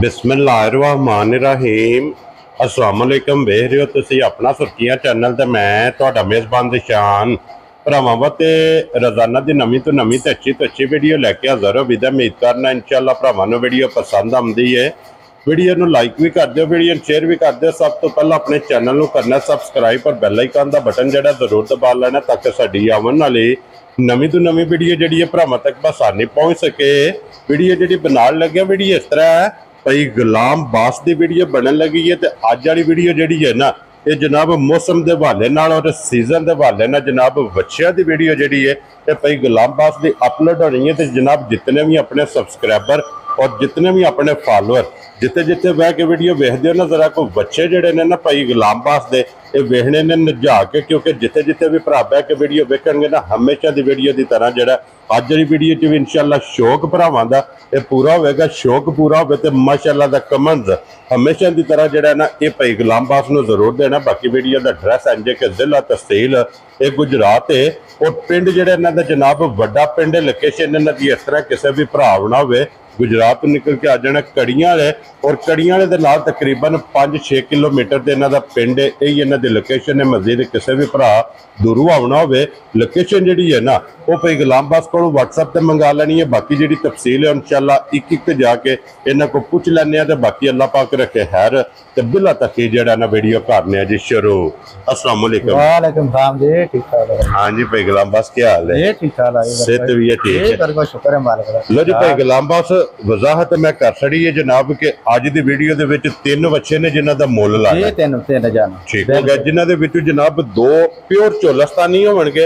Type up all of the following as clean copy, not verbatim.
बिस्मिल्लाहिर्रहमानिर्रहीम अस्सलाम वालेकुम। वेख रहे हो तुसी अपना सुर्खियां चैनल ते मैं तुहाडा मेज़बान दिशान भरावां ते रोजाना की नवीं तो नवीं ते अच्छी वीडियो लैके हाज़र हो। विदा उम्मीद करना इंशाअल्लाह भरावां नूं वीडियो पसंद आउंदी है। वीडियो नूं लाइक भी कर दिओ, वीडियो शेयर भी कर दिओ। सब तो पहला अपने चैनल नूं करना सबसक्राइब और बैल आइकन दा बटन जिहड़ा जरूर दबा लेना ताकि साडी आवन वाली नवीं तो नवीं वीडियो जिहड़ी है भरावां तक आसानी पहुँच सके। वीडियो जिहड़ी बनाउण लगे वीडियो इस तरह है भाई गुलाम बास की वीडियो बनन लगी है। तो अज वाली वीडियो जी है ना ये जनाब मौसम के हवाले और सीजन के हवाले जनाब बच्चों की वीडियो जी है ये भाई गुलाम बास की अपलोड होनी है। तो जनाब जितने भी अपने सबसक्राइबर और जितने भी अपने फॉलोअर जिते जिते बह के वीडियो वेखते हो ना जरा कोई बच्चे जोड़े ने ना भाई गुलाम बास के ये वेखने ने नजा के, क्योंकि जिते जिते भी भरा बह के वीडियो वेखेंगे ना हमेशा की वीडियो की तरह जो अज वाली वीडियो भी इंशाअल्लाह शौक भरावां दा ये पूरा होगा। शौक पूरा हो तो माशाअल्लाह दा कमेंट्स हमेशा की तरह जो ना ये भाई गुलाम बास नूं जरूर देना। बाकी वीडियो का एड्रैस इंजे कि जिला तहसील ये गुजरात है और पिंड जिहड़ा इन्हां दा जनाब वड्डा पिंड लोकेशन इन्हां दी इस तरह किसी भी भरा होना हो गुजरात तो निकल के आ जाना कड़ियां वाले और कड़ियां वाले दे नाल तकरीबन 5-6 किलोमीटर से इन्हां दा पिंड है। यही इन्हां दी लोकेशन है। मजीद किसी भी भरा दूरों आना हो लोकेशन जी है ना वो भाई गुलाम बास को व्हाट्सएप पर मंगा लेनी है। बाकी जी तफसील है इंशाअल्लाह एक एक जाके इन्हों को पूछ लें तो बाकी अल्लाह पाक रखे खैर तो बिला तक ही जरा ना वीडियो करने जी शुरू। अस्सलाम वालेकुम। वालेकुम सलाम जी, ठीक ठाक है। हाँ जी भाई गुलाम बास क्या हाल है? ठीक ठाक है, सेहत भी है ठीक है, शुक्र है मालिक दा। लो जी भाई गुलाम बास वजाहत मैं कर छड़ी है जनाब के अज की वीडियो दे विच 3 बच्चे ने जिन्हां दा मुल लाना तीन जान ठीक हो गया, जिन्हां दे विच जनाब 2 प्योर चोलस्तानी होणगे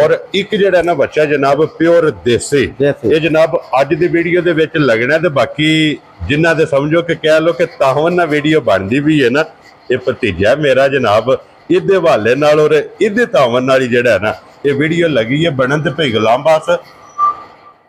और एक जिहड़ा ना बच्चा जनाब प्योर देसी ये जनाब अज की वीडियो दे विच लगना। ते बाकी जिन्हां दे समझो कि कह लो कि ताहवन ना वीडियो बनती भी है ना ये भतीजा मेरा जनाब इहदे हवाले नाल और इहदे तावन नाल ही जिहड़ा है ना ये वीडियो लगी है बनन। ते भाई गुलाम बास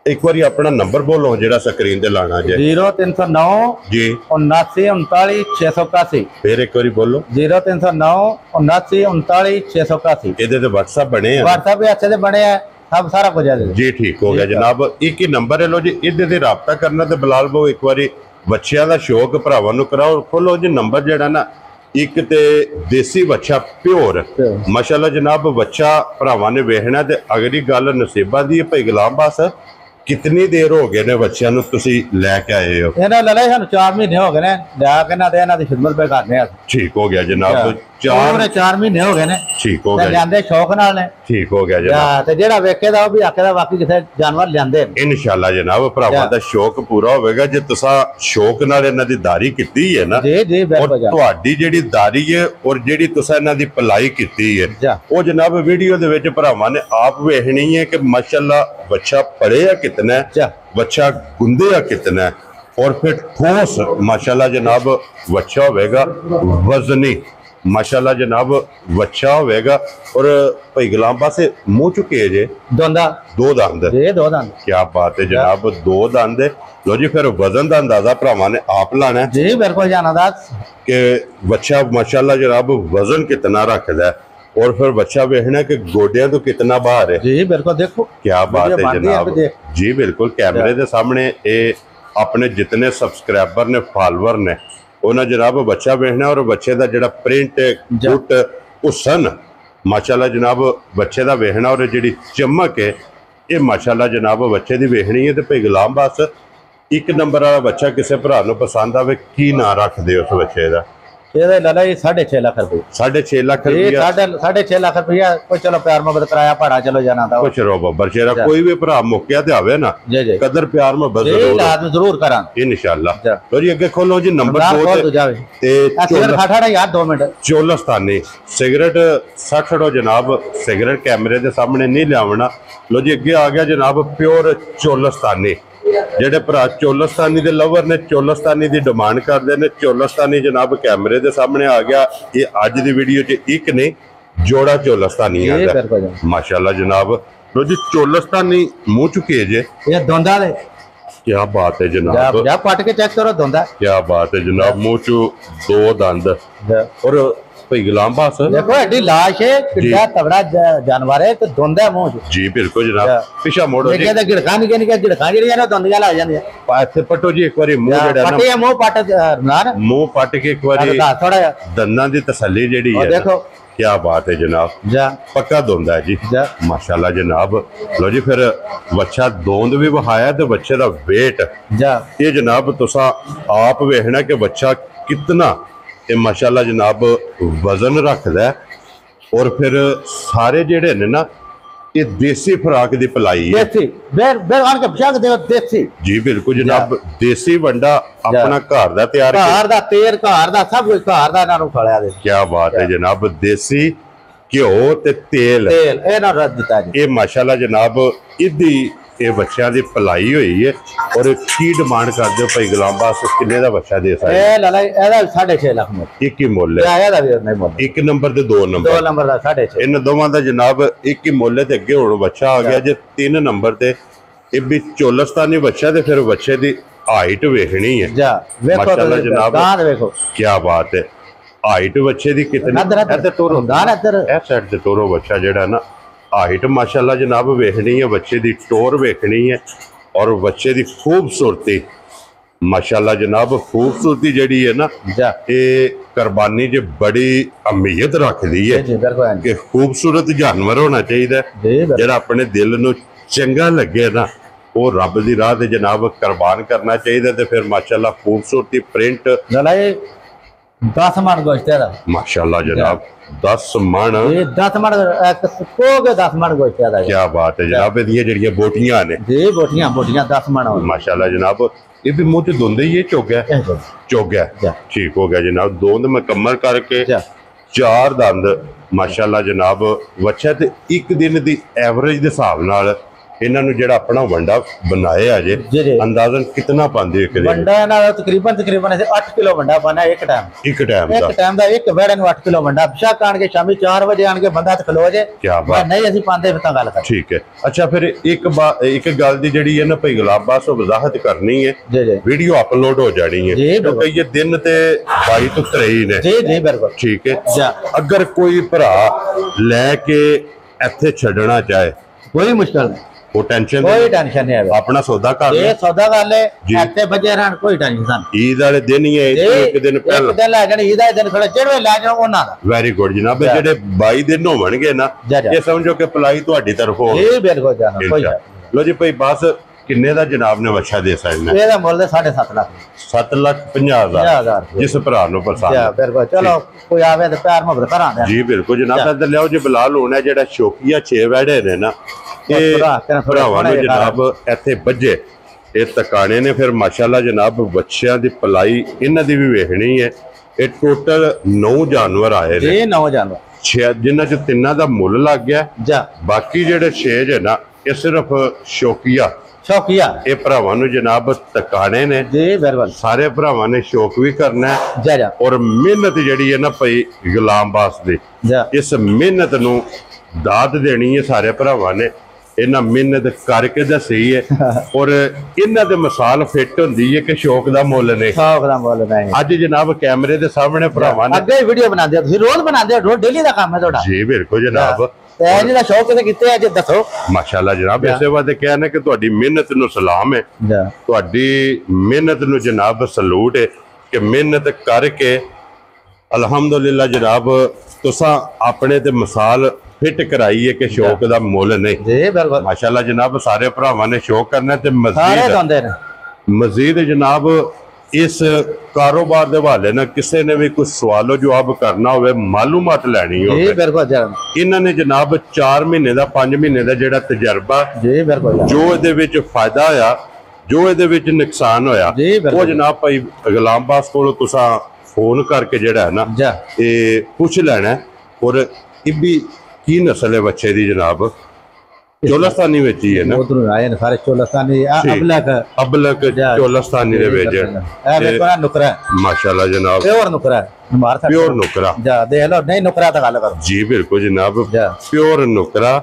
एक बार अपना नंबर बोलो जिहड़ा स्क्रीन ते लाना जे 0309 जी 7939 फिर एक बार बोलो 0309 7939 681। इहदे ते व्हाट्सएप बने हैं? व्हाट्सएप भी अच्छे से बने हैं, सब सारा कुछ है जी ठीक हो गया जनाब। एक ही नंबर है लो जी इहदे ते राबता करना ते बिलाल बहु एक बार बच्चियां दा शौक भरावां नूं कराओ खोलो जी नंबर जिहड़ा ना एक ते देसी बच्चा प्योर माशाअल्लाह जनाब बच्चा भरावां ने वेखना। ते अगली गल नसीबा दी भाई गुलाम बास कितनी देर हो गए ने बच्चों नूं तुसीं लैके आए हो? इन्हां लले सानूं 4 महीने हो गए ने लैके ना ते इन्हां दी खिदमत पे करने आ। ठीक हो गया जनाब 4 महीने हो गए ने ठीक हो गया लियांदे शौक नाल ने ठीक हो गया जनाब। ते जेड़ा वेखेदा ओ भी आखेदा बाकी किथे जानवर लियांदे इंशाअल्लाह जनाब भरावां दा शौक पूरा होवेगा जे तुसां शौक नाल इन्हां दी दारी कीती है ना जी जी और तुहाडी जेड़ी दारी है और जेड़ी तुसां इन्हां दी पलाई कीती है वो जनाब वीडियो दे विच भरावां ने आप वेखनी है कि माशाअल्लाह बच्चा पढ़ेया कितना है बच्चा गुंदेया कितना है और फिर ठोस माशाअल्लाह जनाब बच्चा होवेगा वजनी माशाअल्लाह जनाब बच्चा होवेगा। और भाई गुलाम बास मुंह चुके जे दो दंद क्या बात है जनाब 2 दंद। लो जी फिर वजन का अंदाजा भरावां ने आप लाना जी बिल्कुल जाना कि बच्चा माशाअल्लाह जनाब वजन कितना रखदा है और फिर बच्चा वेखना कि गोडियां तो कितना बाहर है जी बिल्कुल देखो क्या बात है जनाब जी बिल्कुल कैमरे के सामने ये अपने जितने सबसक्राइबर ने फॉलोअर ने उन्हें जनाब बच्चा वेखना और बच्चे का जो प्रिंट गुट हुसन माशाअल्लाह जनाब बच्चे का वेखना और जी चमक है ये माशाअल्लाह जनाब बच्चे की वेखनी है। तो भाई गुलाम बास एक नंबर वाला बच्चा किसी भरा नूं पसंद आवे की ना रख दे उस बच्चे का? ये लाला जी 6.5 लाख रुपये 6.5 लाख रुपया 6.5 लाख रुपया कोई चलो प्यार मोहब्बत कराया भाड़ा चलो जाना था कुछ रो बब्बर शेरा कोई भी भरा मौके ते आवे ना कदर प्यार मोहब्बत जरूर करा इंशाअल्लाह। तो जी अगे खोलो जी नंबर 2 चोलस्तानी सिगरेट 60 जनाब सिगरेट कैमरे के सामने नहीं लियावना। लो जी अगे आ गया जनाब प्योर चोलस्तानी जेडे भरा चोलस्तानी दे लवर ने चोलस्तानी की डिमांड करते हैं। चोलस्तानी जनाब कैमरे के सामने आ गया ये अज की वीडियो च एक नहीं जोड़ा चोलस्तानी आता माशाअल्लाह जनाब। लो जी चोलस्तानी मुंह चुके जे धोंदा दे क्या बात है जनाब पट के चेक करो धोंदा क्या बात है जनाब मुंह चो 2 दंद और भाई गुलाम बास देखो एडी लाश है कितना तगड़ा जानवर है तो धुंध है मुंह जी बिल्कुल जनाब पिछा मोड़ो जी निके गिड़खा गिड़खा ਜਿਹੜੀਆਂ ਨੇ ਧੁੰਦੀਆਂ ਲੱਗ ਜਾਂਦੀਆਂ पासे पटो जी एक बारी मुंह जेड़ा ना ਪੱਟੇ ਮੂੰਹ ਪੱਟ ਨਾ मुंह पट के एक बारी ਥੋੜਾ ਜਿਹਾ दंदां दी तसल्ली जेड़ी है देखो क्या बात है जनाब जा पक्का धुंद है जी जा माशाल्लाह जनाब लो जी फिर बच्चा दोंद भी वहाया ते बच्चे दा वेट जा ये जनाब तुसा आप वेखना कि बच्चा कितना ये माशाल्लाह जनाब वजन रखदा है और फिर सारे जेड़े ने ना ये देसी खुराक दी पलाई है देसी बेर बेर आन के पछाक दे देसी जी बिल्कुल जनाब देसी वंडा अपना घर दा तैयार ਘਰ ਦਾ ਤੇਲ ਘਰ ਦਾ ਸਭ ਕੁਝ ਘਰ ਦਾ ਇਹਨਾਂ ਨੂੰ ਖੜਿਆ ਦੇ क्या बात है जनाब देसी घ्यो ते तेल ਤੇਲ ਇਹ ਨਾ ਰੱਦ ਦਿੱਤਾ ਜੀ ये माशाल्लाह जनाब इदी ये बच्चों की पलाई हुई है और की डिमांड करते हो भाई गुलाम बास किन्ने दा बच्चा दे सकते ਇਹ ਲੈ ਇਹਦਾ 6.5 ਲੱਖ ਮੁੱਲ एक ही मुੱਲ ਇਹ है ਆਇਆ ਦਾ ਵੀ ਨਹੀਂ ਮੁੱਲ एक नंबर ते दो ਦੋ नंबर ਨੰਬਰ ਦਾ 6.5 इन दोवां दा जनाब एक ही मुੱਲ ते अगे हुण बच्चा आ गया जे 3 नंबर ते ये भी चोलस्तानी बच्चा ते फिर बच्चे दी हाइट वेखनी है जा ਵੇਖੋ माशाल्लाह जनाब ਦਾਦ ਵੇਖੋ क्या बात है हाइट बच्चे दी कितनी ਇੱਧਰ ਟੋਰੋ ਦਾਦ ਇੱਧਰ ਇਹ ਸਾਈਡ ਤੇ ਟੋਰੋ ਬੱਚਾ ਜਿਹੜਾ ਨਾ ਹਾਈਟ ਮਾਸ਼ਾਅੱਲਾ ਜਨਾਬ ਵੇਖਣੀ ਹੈ ਬੱਚੇ ਦੀ ਟੋਰ ਵੇਖਣੀ ਹੈ ਔਰ ਬੱਚੇ ਦੀ ਖੂਬਸੂਰਤੀ ਮਾਸ਼ਾਅੱਲਾ ਜਨਾਬ ਖੂਬਸੂਰਤੀ ਜਿਹੜੀ ਹੈ ਨਾ ਜਾ ਇਹ ਕੁਰਬਾਨੀ 'ਚ ਬੜੀ ਅਹਿਮੀਅਤ ਰੱਖਦੀ ਹੈ ਜੀ ਬਿਲਕੁਲ ਕਿ ਖੂਬਸੂਰਤ ਜਾਨਵਰ ਹੋਣਾ ਚਾਹੀਦਾ ਜੀ ਜਿਹੜਾ ਆਪਣੇ ਦਿਲ ਨੂੰ ਚੰਗਾ ਲੱਗੇ ਨਾ ਉਹ ਰੱਬ ਦੀ ਰਾਹ ਤੇ ਜਨਾਬ ਕੁਰਬਾਨ ਕਰਨਾ ਚਾਹੀਦਾ ਤੇ ਫਿਰ ਮਾਸ਼ਾਅੱਲਾ ਖੂਬਸੂਰਤੀ ਪ੍ਰਿੰਟ ਲਲਾਏ 10 ਮਣ ਗੋਸ਼ਤ ਹੈ ਦਾ ਮਾਸ਼ਾਅੱਲਾ ਜਨਾਬ 10 ਮਣ ਇਹ 10 ਮਣ ਕੋਗੇ 10 ਮਣ ਗੋਸ਼ਤ ਹੈ ਦਾ ਕੀ ਬਾਤ ਹੈ ਜਨਾਬ ਇਹਦੀਆਂ ਜਿਹੜੀਆਂ ਬੋਟੀਆਂ ਨੇ ਜੀ ਬੋਟੀਆਂ 10 ਮਣ माशाल्लाह जनाब ये भी मुंह च धुंद ही चुग है चुग जा। है ठीक हो गया जनाब दोंद मुकम्मल करके जा। 4 दंद माशाल्लाह जनाब बच्चा ते एक दिन दी एवरेज दे हिसाब नाल इन्हां नूं जेड़ा अपना वंडा बनाया जी, जे जी। अंदाजन कितना पांदे एक दिन वंडा ना तकरीबन ऐसे 8 किलो वंडा बना एक टाइम एक टाइम दा एक टाइम ਦਾ ਇੱਕ ਵੇੜੇ ਨੂੰ 8 ਕਿਲੋ ਵੰਡਾ ਬਸ਼ੱਕ ਆਣ ਕੇ ਸ਼ਾਮੀ 4 ਵਜੇ ਆਣ ਕੇ ਬੰਦਾ ਤੇ ਖਲੋ ਜੇ क्या बात ਨਹੀਂ ਅਸੀਂ ਪਾਉਂਦੇ ਫਿਰ ਤਾਂ ਗੱਲ ਕਰ ठीक है अच्छा फिर एक गल दी जेड़ी है ना भाई गुलाब बास वजाहत करनी है जी जी वीडियो अपलोड हो जानी है जी, क्योंकि ये दिन ते 22 तो 23 ने जी जी बिल्कुल ठीक है जा। अगर कोई भरा लैके इत्थे छड्डना चाहे कोई मुश्किल नहीं वो टेंशन कोई टेंशन नहीं है अपना सौदा कर ले ये सौदा कर ले जी। ਇੱਥੇ ਵਜੇ ਰਹਿਣ ਕੋਈ ਟੈਨਸ਼ਨ ईद वाले दिन ही है एक दिन ਇੱਕ पहला ਦਿਨ ਲੈ ਜਾਣੀ ਇਹਦਾ ਦਿਨ ਖੜਾ ਜਿਹੜੇ ਲੈ ਜਾਣ ਉਹਨਾਂ ਦਾ वेरी गुड जनाब जा। जेडे 22 दिन होवणगे ना जा, जा। ये समझो कि पलाई ਤੁਹਾਡੀ ਤਰਫੋਂ ਜੀ ਬਿਲकुल ਜਾਣਾ ਕੋਈ ਲੋ ਜੀ ਭਾਈ ਬਸ ਕਿੰਨੇ ਦਾ ਜਨਾਬ ਨੇ ਵੱਛਾ ਦੇ ਸਕਣਾ ਇਹਦਾ ਮੁੱਲ 7.5 ਲੱਖ 7,50,000 50,000 ਜਿਸ ਭਰਾ ਨੂੰ ਜਾ ਪਸੰਦ ਬਿਲਕੁਲ ਚਲੋ ਕੋਈ ਆਵੇ ਤੇ ਪਿਆਰ ਮੁਹੱਬਤ ਕਰਾਂਦੇ ਜੀ ਬਿਲਕੁਲ ਜਨਾਬ ਇੱਧਰ ਲਿਆਓ ਜੀ ਬਲਾਲ ਹੋਣਾ ਜਿਹੜਾ ਸ਼ੌਕੀਆ 6 ਵੜੇ ਨੇ ਨਾ ਇਹ ਭਰਾਵਾਂ ਨੂੰ ਜਨਾਬ ਇੱਥੇ ਵੱਜੇ ਇਹ ਤਕਾਣੇ ਨੇ ਫਿਰ ਮਾਸ਼ਾਅੱਲਾ ਜਨਾਬ ਬੱਚਿਆਂ ਦੀ ਪਲਾਈ ਇਹਨਾਂ ਦੀ ਵੀ ਵੇਖਣੀ ਹੈ ਇਹ ਟੋਟਲ 9 ਜਾਨਵਰ ਆਏ ਨੇ ਇਹ ਨੌਜਵਾਨ ਜਿਨ੍ਹਾਂ ਚ ਤਿੰਨਾਂ ਦਾ ਮੁੱਲ ਲੱਗ ਗਿਆ ਜਾ ਬਾਕੀ ਜਿਹੜੇ 6 ਹੈ ਨਾ ਇਹ ਸਿਰਫ ਸ਼ੌਕੀਆ ਸ਼ੌਕੀਆ ਇਹ ਭਰਾਵਾਂ ਨੂੰ ਜਨਾਬ ਤਕਾਣੇ ਨੇ ਜੀ ਬਿਲਕੁਲ ਸਾਰੇ ਭਰਾਵਾਂ ਨੇ ਸ਼ੌਕ ਵੀ ਕਰਨਾ ਹੈ ਜਾ ਜਾ ਔਰ ਮਿਹਨਤ ਜਿਹੜੀ ਹੈ ਨਾ ਭਾਈ ਗੁਲਾਮ ਬਾਸ ਦੀ ਜਾ ਇਸ ਮਿਹਨਤ ਨੂੰ ਦਾਤ ਦੇਣੀ ਹੈ ਸਾਰੇ ਭਰਾਵਾਂ ਨੇ ਇਹਨਾਂ ਮਿਹਨਤ ਕਰਕੇ ਦੱਸੀ ਹੈ ਔਰ ਇਹਨਾਂ ਦੇ ਮਿਸਾਲ ਫਿੱਟ ਹੁੰਦੀ ਹੈ ਕਿ ਸ਼ੌਕ ਦਾ ਮੁੱਲ ਨਹੀਂ ਸ਼ੌਕ ਦਾ ਮੁੱਲ ਨਹੀਂ ਅੱਜ ਜਨਾਬ ਕੈਮਰੇ ਦੇ ਸਾਹਮਣੇ ਭਰਾਵਾਂ ਨੇ ਅੱਗੇ ਵੀਡੀਓ ਬਣਾਉਂਦੇ ਹੋ ਤੁਸੀਂ ਰੋਜ਼ ਬਣਾਉਂਦੇ ਹੋ ਰੋਜ਼ ਡੇਲੀ ਦਾ ਕੰਮ ਹੈ ਤੁਹਾਡਾ ਜੀ ਬਿਲਕੁਲ ਜਨਾਬ ਤੇ ਇਹ ਜਿਹੜਾ ਸ਼ੌਕ ਕਿਤੇ ਕਿਤੇ ਅੱਜ ਦੱਸੋ ਮਾਸ਼ਾਅੱਲਾ ਜਨਾਬ ਇਸੇ ਵਾਸਤੇ ਕਹਿਣਾ ਕਿ ਤੁਹਾਡੀ ਮਿਹਨਤ ਨੂੰ ਸਲਾਮ ਹੈ ਜਾ ਤੁਹਾਡੀ ਮਿਹਨਤ ਨੂੰ ਜਨਾਬ ਸਲੂਟ ਹੈ ਕਿ ਮਿਹਨਤ ਕਰਕੇ ਅਲਹਮਦੁਲਿਲਾ ਜਨਾਬ ਤੁਸੀਂ ਆਪਣੇ ਤੇ ਮਿਸਾਲ ਫਿੱਟ ਕਰਾਈ ਹੈ ਕਿ ਸ਼ੌਕ ਦਾ ਮੁੱਲ ਨਹੀਂ ਜੀ ਬਿਲਕੁਲ ਮਾਸ਼ਾਅੱਲਾ ਜਨਾਬ ਸਾਰੇ ਭਰਾਵਾਂ ਨੇ ਸ਼ੌਕ ਕਰਨਾ ਤੇ ਸਾਰੇ ਦੰਦੇ ਨੇ ਮਜ਼ੀਦ ਜਨਾਬ ਇਸ ਕਾਰੋਬਾਰ ਦੇ ਹਵਾਲੇ ਨਾਲ ਕਿਸੇ ਨੇ ਵੀ ਕੋਈ ਸਵਾਲੋ ਜਵਾਬ ਕਰਨਾ ਹੋਵੇ ਮਾਲੂਮਾਤ ਲੈਣੀ ਜੀ ਹੋਵੇ ਬਿਲਕੁਲ ਜਾ ਇਹਨਾਂ ਨੇ ਜਨਾਬ 4 ਮਹੀਨੇ ਦਾ 5 ਮਹੀਨੇ ਦਾ ਜਿਹੜਾ ਤਜਰਬਾ ਜੀ ਬਿਲकुल ਜੋ ਇਹਦੇ ਵਿੱਚ ਫਾਇਦਾ ਹੋਇਆ ਜੋ ਇਹਦੇ ਵਿੱਚ ਨੁਕਸਾਨ ਹੋਇਆ ਜੀ, ਬਿਲਕੁਲ। ਉਹ ਜਨਾਬ ਭਾਈ ਗੁਲਾਮ ਬਾਸ ਕੋਲੋਂ ਤੁਸੀਂ ਫੋਨ ਕਰਕੇ ਜਿਹੜਾ ਹੈ ਨਾ ਜਾ ਇਹ ਪੁੱਛ ਲੈਣਾ ਔਰ ਇਹ ਵੀ ਕੀ ਨਸਲ ਹੈ ਬੱਚੇ ਦੀ ਜਨਾਬ ਚੋਲਸਤਾਨੀ ਵਿੱਚ ਹੀ ਹੈ ਨਾ ਉਧਰੋਂ ਆਏ ਨੇ ਸਾਰੇ ਚੋਲਸਤਾਨੀ ਅਬਲਕ ਅਬਲਕ ਚੋਲਸਤਾਨੀ ਦੇ ਵਿੱਚ ਇਹ ਵੇਖੋ ਨਾ ਨੁਕਰਾ ਮਾਸ਼ਾਅੱਲਾ ਜਨਾਬ ਪਿਓਰ ਨੁਕਰਾ ਮਾਰ ਸਕਦਾ ਪਿਓਰ ਨੁਕਰਾ ਜਾ ਦੇਖ ਲਓ ਨਹੀਂ ਨੁਕਰਾ ਤਾਂ ਗੱਲ ਕਰੋ ਜੀ ਬਿਲਕੁਲ ਜਨਾਬ ਜਾ ਪਿਓਰ ਨੁਕਰਾ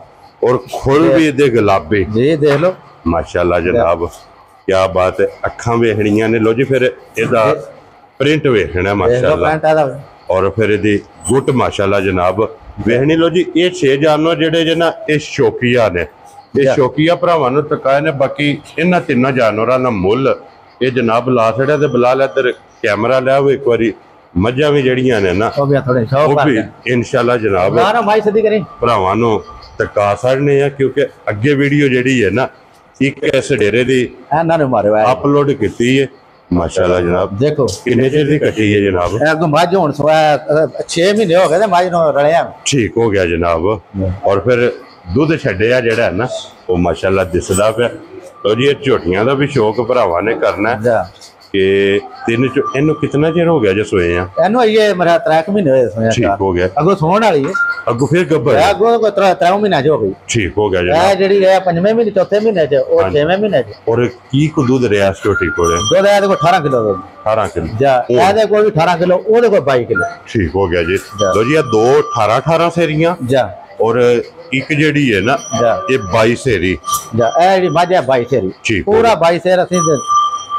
ਔਰ ਖੁੱਲ ਵੀ ਇਹਦੇ ਗੁਲਾਬੀ ਜੀ ਦੇਖ ਲਓ ਮਾਸ਼ਾਅੱਲਾ ਜਨਾਬ ਕੀ ਬਾਤ ਹੈ ਅੱਖਾਂ ਵੇਖਣੀਆਂ ਨੇ ਲੋ ਜੀ ਫਿਰ ਇਹਦਾ ਪ੍ਰਿੰਟ ਵੇਖਣਾ ਦੇਖ ਲਓ ਮਾਸ਼ਾਅੱਲਾ ਪੈਂਟ ਆਦਾ और फिर इहदी गुट माशाल्लाह जनाब वेखनी लो जी। ये 6 जानवर जेडे जे ना ये शौकीया ने, ये शौकीया भरावां नूं तकाए ने। बाकी इन्हां तिन्नां जानवरां दा मुੱਲ ये जनाब ला छड़िया ते बिलाल इधर कैमरा लिया वो एक बारी मझां भी जड़ियां ने ना वो भी इंशाल्लाह जनाब भरावां नूं तका छड़ने आ, क्योंकि अगे वीडियो जेड़ी है ना एक इस डेरे दी अपलोड की है माशाल्लाह जनाब। देखो किन्ने चिर दी कटी है जनाब? अगो मझ हुण 6 महीने हो गए मझ नूं रलिया ठीक हो गया जनाब। और फिर दुध छड्डिया जेड़ा है ना वो माशाल्लाह दिसदा पिया। तो जी झोटियां दा भी शौक भरावां ने करना है कि तीन इनू कितना चिर हो गया जो सोए हैं? एनु ये मेरा 3 महीने होए सोया। ठीक हो गया। अगो सोण वाली है, अगो फिर गब्बर अगो को 3 महीना हो गई। ठीक हो गया जनाब। ए जेडी है 5वें महीने 4थे महीने च और 6वें महीने च। और की को दूध रिया छोटी कोले? दूध है देखो 18 किलो। 18 किलो जा ए कोई भी 18 किलो ओदे को 22 किलो। ठीक हो गया जी। लो जी ये 2 18 सेरियां जा और एक जेडी है ना ये 22 सेरी जा ए जेडी माजा 22 सेरी पूरा 22 सेर असि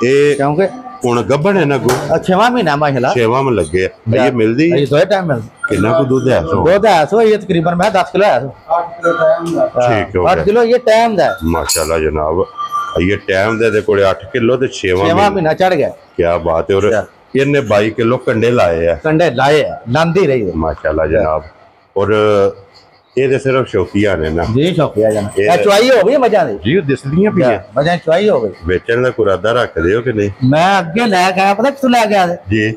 ए क्योंकि हुण गब्बन है ना गो 6वां महीना माशाल्लाह 6वां में लगे ये मिलदी ये दो टाइम मिल कितना को दूध है? दूध है सो ये तकरीबन मैं 10 किलो है। 8 किलो टाइम दा। ठीक हो 8 किलो ये टाइम दा माशाल्लाह जनाब। ये टाइम दे कोले 8 किलो ते 6वां महीना चढ़ गया। क्या बात है। और इन्ने 22 किलो कंडे लाए हैं। कंडे लाए हैं लांदी रही है माशाल्लाह जनाब। और ये सिर्फ शौकिया ने ना जी शौकिया जाना ए चुआई हो गई मजा दी जी दिसदियां भी है मजा चुआई हो गई। बेचण दा कुरादा रख दियो कि नहीं? मैं अगे ले गया पता किथों ले गया जी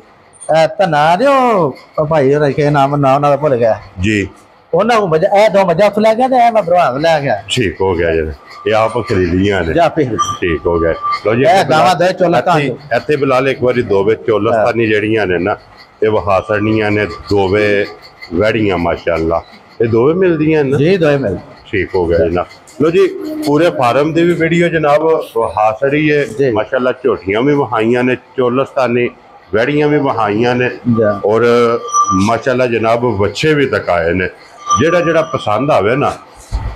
तना दियो भाई रखे नाम ना ना भूल गया जी ਉਹਨਾਂ ਨੂੰ ਮਜਾ ਇਹ ਦੋ ਮਜਾ ਉੱਥੇ ਲੈ ਗਿਆ ਤੇ ਇਹ ਮੈਂ ਭਰਵਾਨ ਲੈ ਗਿਆ। ठीक हो गया जी। ये आप खरीदियां ने ਜਾ ਫਿਰ ठीक हो गया। लो जी ਇਹ ਗਾਵਾਂ ਦੇ ਚੋਲਾ ਤਾਂ ਇੱਥੇ ਬਿਲਾਲ ਇੱਕ ਵਾਰੀ ਦੋਵੇਂ ਚੋਲਸਤਾਨੀ ਜਿਹੜੀਆਂ ਨੇ ਨਾ ਇਹ ਵਹਾਸਣੀਆਂ ਨੇ ਦੋਵੇਂ ਵੜੀਆਂ ਮਾਸ਼ਾਅੱਲਾ ਇਹ ਦੋਵੇਂ ਮਿਲਦੀਆਂ ਨੇ ਜੀ ਦੋਵੇਂ ਮਿਲ ठीक हो गया जनाब। लो जी पूरे फार्म दी भी वीडियो जनाब हासड़ी है माशाल्लाह झोटियां भी वहाइयां ने चोलस्तानी वैड़ियां भी वहाइयां ने और माशाल्लाह जनाब बच्चे भी तकाए ने। जेड़ा जेड़ा पसंद आवे ना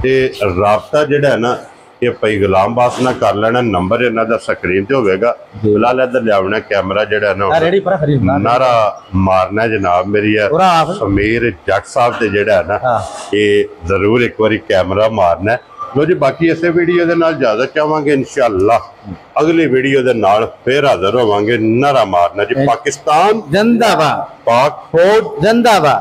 ते राबता जेड़ा है ना ये पई गुलाम बास ना कर लेना। नंबर इन्हां दा स्क्रीन ते होवेगा। फिलहाल इधर लियावना कैमरा जेड़ा है ना रेडी पर खरीदना नारा मारना है जनाब मेरी समीर जट साहब ते जेड़ा है ना ये जरूर एक बारी कैमरा मारना है। लो जी बाकी इस वीडियो के नाल इजाजत चाहांगे इंशाअल्लाह अगली वीडियो के नाल फिर हाजिर होवांगे। नारा मारना जी पाकिस्तान जिंदाबाद, पाक फौज जिंदाबाद।